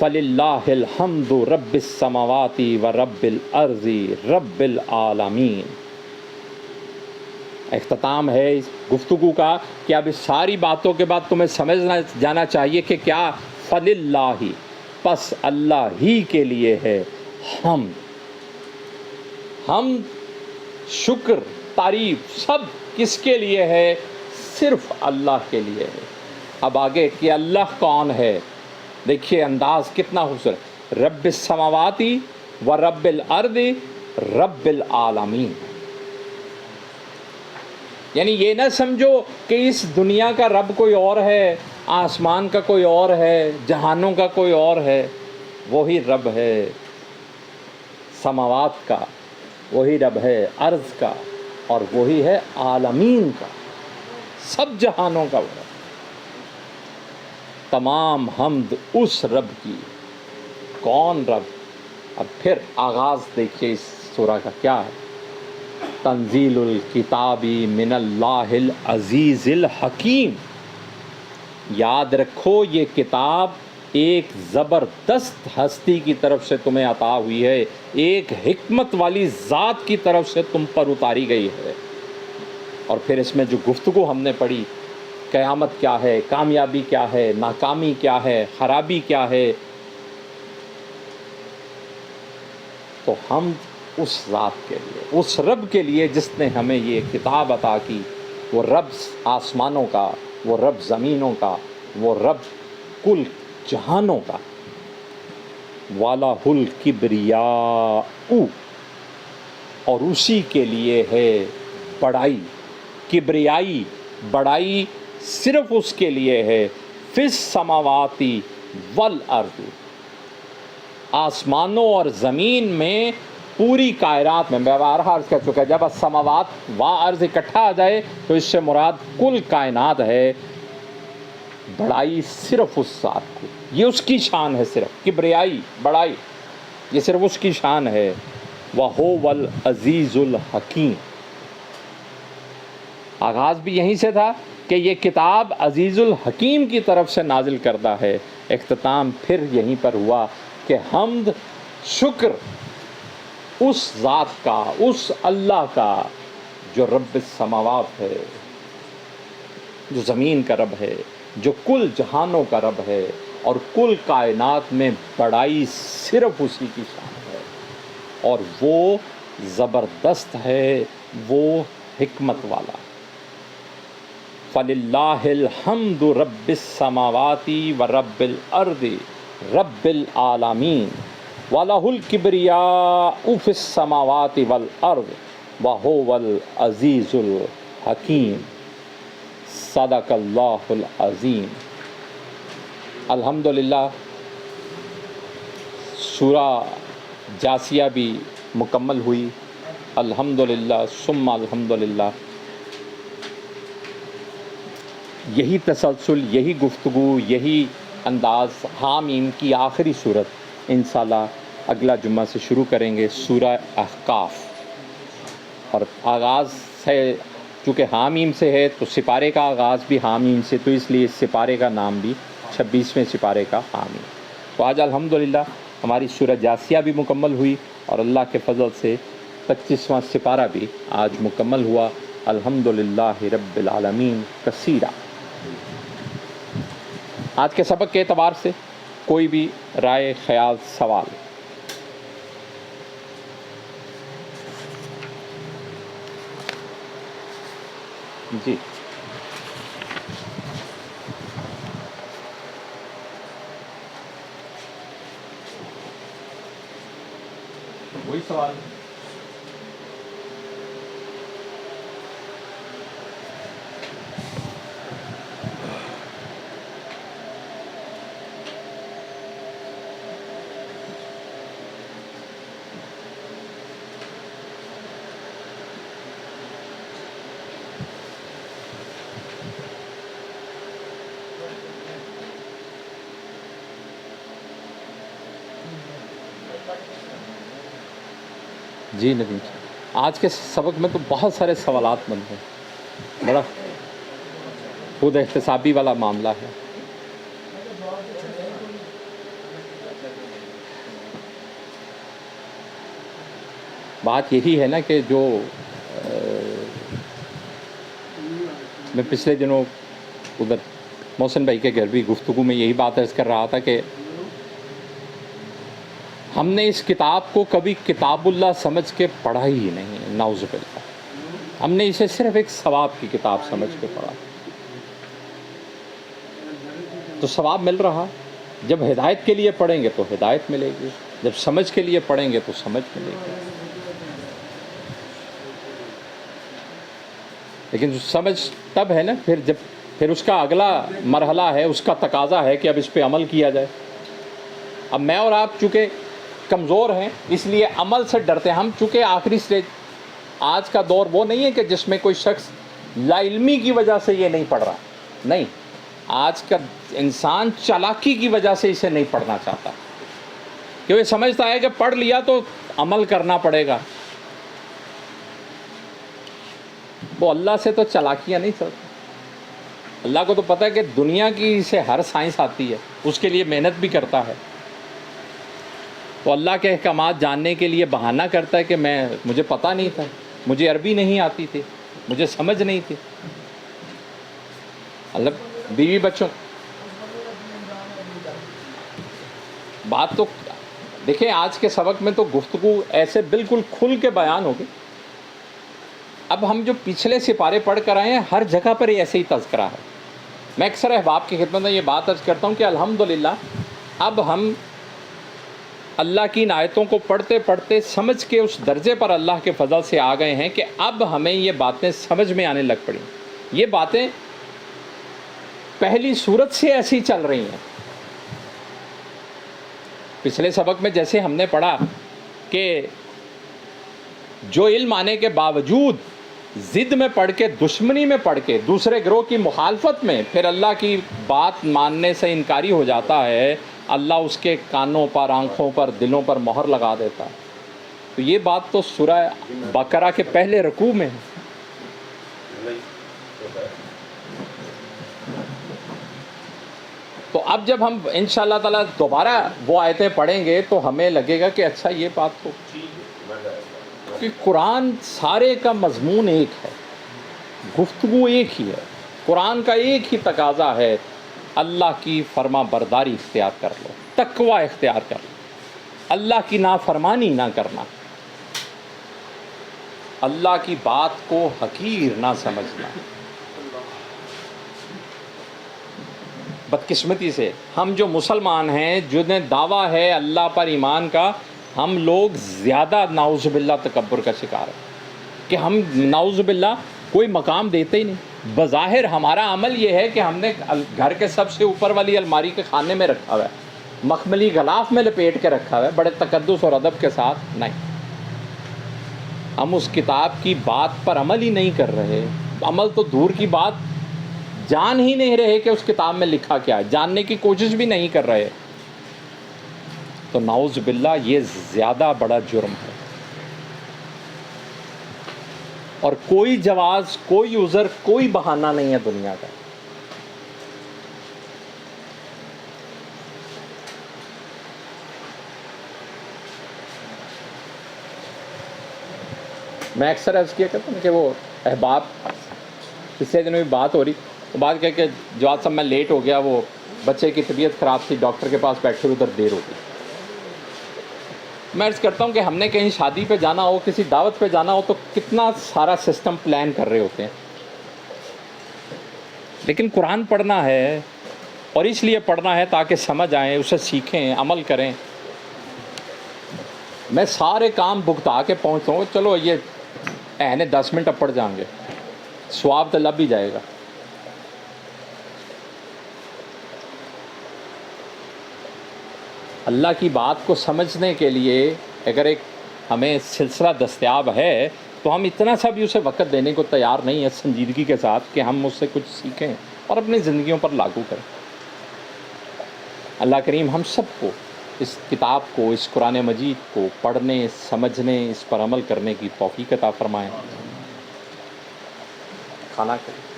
فللہ الحمد رب السماوات و رب الارض رب العالمین۔ اختتام ہے اس گفتگو کا کہ اب اس ساری باتوں کے بعد تمہیں سمجھنا جانا چاہیے کہ کیا، فللہ، پس اللہ ہی کے لیے ہے حمد، شکر، تعریف، سب کس کے لیے ہے؟ صرف اللہ کے لیے ہے۔ اب آگے کہ اللہ کون ہے، دیکھیے انداز کتنا خوبصورت، رب السماوات و رب الارض رب العالمین۔ یعنی یہ نہ سمجھو کہ اس دنیا کا رب کوئی اور ہے، آسمان کا کوئی اور ہے، جہانوں کا کوئی اور ہے، وہی رب ہے سماوات کا، وہی رب ہے ارض کا، اور وہی ہے عالمین کا، سب جہانوں کا وہ رب۔ تمام حمد اس رب کی۔ کون رب؟ اب پھر آغاز دیکھیے اس سورہ کا کیا ہے، تنزیل الکتاب من اللہ العزیز الحکیم۔ یاد رکھو یہ کتاب ایک زبردست ہستی کی طرف سے تمہیں عطا ہوئی ہے، ایک حکمت والی ذات کی طرف سے تم پر اتاری گئی ہے۔ اور پھر اس میں جو گفتگو ہم نے پڑھی، قیامت کیا ہے، کامیابی کیا ہے، ناکامی کیا ہے، خرابی کیا ہے، تو ہم اس ذات کے لیے، اس رب کے لیے جس نے ہمیں یہ کتاب عطا کی، وہ رب آسمانوں کا، وہ رب زمینوں کا، وہ رب کل جہانوں کا، وَلَهُ الْكِبْرِيَاءُ، اور اسی کے لیے ہے بڑائی، کبریائی، بڑائی صرف اس کے لیے ہے، فِي السَّمَاوَاتِ وَالْأَرْضِ، آسمانوں اور زمین میں، پوری کائنات میں۔ میں بارہا عرض کر چکا، جب السماوات و ارض اکٹھا آ جائے تو اس سے مراد کل کائنات ہے۔ بڑائی صرف اس ذات کو، یہ اس کی شان ہے، صرف کبریائی، بڑائی، یہ صرف اس کی شان ہے۔ وَهُوَ الْعَزِيزُ الْحَكِيمُ۔ آغاز بھی یہیں سے تھا کہ یہ کتاب عزیز الحکیم کی طرف سے نازل کردہ ہے، اختتام پھر یہیں پر ہوا کہ حمد، شکر اس ذات کا، اس اللہ کا جو رب السماوات ہے، جو زمین کا رب ہے، جو کل جہانوں کا رب ہے، اور کل کائنات میں بڑائی صرف اسی کی شان ہے، اور وہ زبردست ہے، وہ حکمت والا۔ فَلِلَّهِ الْحَمْدُ رَبِّ السَّمَاوَاتِ وَرَبِّ الْأَرْضِ رَبِّ الْعَالَمِينَ وَلَهُ الْكِبْرِيَاءُ فِي السَّمَاوَاتِ وَالْأَرْضِ وَهُوَ الْعَزِيزُ الْحَكِيمُ۔ صدق اللہ العظیم۔ الحمدللہ سورہ جاسیہ بھی مکمل ہوئی، الحمدللہ ثم الحمدللہ۔ یہی تسلسل، یہی گفتگو، یہی انداز حامیم کی آخری صورت انشاءاللہ اگلا جمعہ سے شروع کریں گے، سورہ احقاف۔ اور آغاز ہے چونکہ حامیم سے ہے تو سپارے کا آغاز بھی حامیم سے، تو اس لیے اس سپارے کا نام بھی 26ویں سپارے کا حامیم۔ تو آج الحمدللہ ہماری سورہ جاسیہ بھی مکمل ہوئی، اور اللہ کے فضل سے 25واں سپارہ بھی آج مکمل ہوا۔ الحمدللہ رب العالمین کثیرہ۔ آج کے سبق کے اعتبار سے کوئی بھی رائے، خیال، سوال؟ جی وہی سوال۔ جی ندیم صاحب، آج کے سبق میں تو بہت سارے سوالات بنتے ہیں، بڑا خود احتسابی والا معاملہ ہے۔ بات یہی ہے نا کہ جو میں پچھلے دنوں ادھر محسن بھائی کے گھر بھی گفتگو میں یہی بات عرض کر رہا تھا کہ ہم نے اس کتاب کو کبھی کتاب اللہ سمجھ کے پڑھا ہی نہیں، نعوذ باللہ. ہم نے اسے صرف ایک ثواب کی کتاب سمجھ کے پڑھا. تو ثواب مل رہا. جب ہدایت کے لیے پڑھیں گے تو ہدایت ملے گی، جب سمجھ کے لیے پڑھیں گے تو سمجھ ملے گی. لیکن سمجھ تب ہے نا پھر اس کا اگلا مرحلہ ہے، اس کا تقاضا ہے کہ اب اس پہ عمل کیا جائے. اب میں اور آپ چونکہ کمزور ہیں اس لیے عمل سے ڈرتے ہیں. ہم چونکہ آخری سٹیج، آج کا دور وہ نہیں ہے کہ جس میں کوئی شخص لا علمی کی وجہ سے یہ نہیں پڑھ رہا. نہیں، آج کا انسان چالاکی کی وجہ سے اسے نہیں پڑھنا چاہتا، کہ وہ سمجھتا ہے کہ پڑھ لیا تو عمل کرنا پڑے گا. وہ اللہ سے تو چالاکیاں نہیں چلتی. اللہ کو تو پتہ ہے کہ دنیا کی سے ہر سائنس آتی ہے، اس کے لیے محنت بھی کرتا ہے. تو اللہ کے احکامات جاننے کے لیے بہانہ کرتا ہے کہ مجھے پتہ نہیں تھا، مجھے عربی نہیں آتی تھی، مجھے سمجھ نہیں تھی. اللہ بیوی بچوں بات تو دیکھیں، آج کے سبق میں تو گفتگو ایسے بالکل کھل کے بیان ہوگی. اب ہم جو پچھلے سپارے پڑھ کر آئے ہیں ہر جگہ پر ایسے ہی تذکرہ ہے. میں اکثر احباب کی خدمت میں یہ بات عرض کرتا ہوں کہ الحمدللہ اب ہم اللہ کی ان آیتوں کو پڑھتے پڑھتے سمجھ کے اس درجے پر اللہ کے فضل سے آ گئے ہیں کہ اب ہمیں یہ باتیں سمجھ میں آنے لگ پڑیں. یہ باتیں پہلی صورت سے ایسی چل رہی ہیں. پچھلے سبق میں جیسے ہم نے پڑھا کہ جو علم آنے کے باوجود ضد میں پڑھ کے، دشمنی میں پڑھ کے، دوسرے گروہ کی مخالفت میں پھر اللہ کی بات ماننے سے انکاری ہو جاتا ہے، اللہ اس کے کانوں پر، آنکھوں پر، دلوں پر مہر لگا دیتا ہے. تو یہ بات تو سورہ بقرہ کے پہلے رکوع میں ہے. تو اب جب ہم انشاءاللہ تعالی دوبارہ وہ آیتیں پڑھیں گے تو ہمیں لگے گا کہ اچھا یہ بات تو، کہ قرآن سارے کا مضمون ایک ہے، گفتگو ایک ہی ہے. قرآن کا ایک ہی تقاضا ہے، اللہ کی فرما برداری اختیار کر لو، تقوی اختیار کر لو، اللہ کی نافرمانی نہ کرنا، اللہ کی بات کو حقیر نہ سمجھنا. بدقسمتی سے ہم جو مسلمان ہیں جنہیں دعویٰ ہے اللہ پر ایمان کا، ہم لوگ زیادہ نعوذ باللہ تکبر کا شکار ہیں کہ ہم نعوذ باللہ کوئی مقام دیتے ہی نہیں. بظاہر ہمارا عمل یہ ہے کہ ہم نے گھر کے سب سے اوپر والی الماری کے خانے میں رکھا ہوا ہے، مخملی غلاف میں لپیٹ کے رکھا ہوا ہے بڑے تقدس اور ادب کے ساتھ. نہیں، ہم اس کتاب کی بات پر عمل ہی نہیں کر رہے. عمل تو دور کی بات، جان ہی نہیں رہے کہ اس کتاب میں لکھا کیا ہے، جاننے کی کوشش بھی نہیں کر رہے. تو نعوذ باللہ یہ زیادہ بڑا جرم ہے. اور کوئی جواز، کوئی عذر، کوئی بہانہ نہیں ہے دنیا کا. میں اکثر عرض کیا کرتا ہوں کہ وہ احباب پچھلے دنوں بھی بات ہو رہی، تو بات کہہ کہ جواد صاحب میں لیٹ ہو گیا، وہ بچے کی طبیعت خراب تھی، ڈاکٹر کے پاس بیٹھے ادھر دیر ہو گئی. میں عرض کرتا ہوں کہ ہم نے کہیں شادی پہ جانا ہو، کسی دعوت پہ جانا ہو تو کتنا سارا سسٹم پلان کر رہے ہوتے ہیں. لیکن قرآن پڑھنا ہے، اور اس لیے پڑھنا ہے تاکہ سمجھ آئیں، اسے سیکھیں، عمل کریں. میں سارے کام بھگتا کے پہنچتا ہوں، چلو یہ 10 منٹ اب پڑھ جائیں گے، ثواب تو لب بھی جائے گا. اللہ کی بات کو سمجھنے کے لیے اگر ایک ہمیں سلسلہ دستیاب ہے تو ہم اتنا سا بھی اسے وقت دینے کو تیار نہیں ہے سنجیدگی کے ساتھ کہ ہم اس سے کچھ سیکھیں اور اپنی زندگیوں پر لاگو کریں. اللہ کریم ہم سب کو اس کتاب کو، اس قرآن مجید کو پڑھنے، سمجھنے، اس پر عمل کرنے کی توفیق عطا فرمائیں. کھانا کریں.